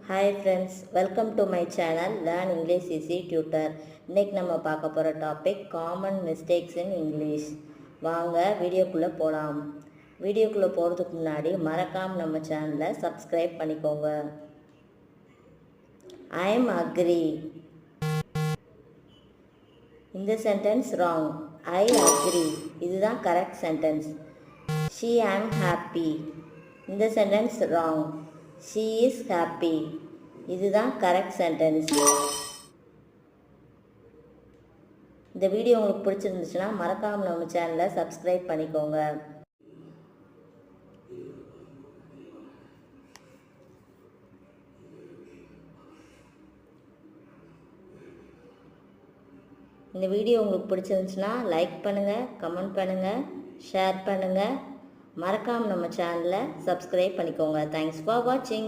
Hi friends, welcome to my channel Learn English Easy Tutor. இன்னைக்கு நம்ம பார்க்க போகிற topic common mistakes in English. வாங்க வீடியோக்குள்ளே போகலாம். வீடியோக்குள்ளே போகிறதுக்கு முன்னாடி மறக்காமல் நம்ம சேனலை சப்ஸ்கிரைப் பண்ணிக்கோங்க. I am agree. இந்த சென்டென்ஸ் wrong. I agree. இதுதான் correct sentence. She am happy. இந்த sentence wrong. She is happy. இதுதான் கரெக்ட் சென்டென்ஸ். இந்த வீடியோ உங்களுக்கு பிடிச்சிருந்துச்சுன்னா மறக்காமல் நம்ம சேனலை சப்ஸ்கிரைப் பண்ணிக்கோங்க. இந்த வீடியோ உங்களுக்கு பிடிச்சிருந்துச்சுன்னா லைக் பண்ணுங்கள், கமெண்ட் பண்ணுங்கள், ஷேர் பண்ணுங்கள். மறக்காமல் நம்ம சேனலை சப்ஸ்கிரைப் பண்ணிக்கோங்க. தேங்க்ஸ் ஃபார் வாட்சிங்.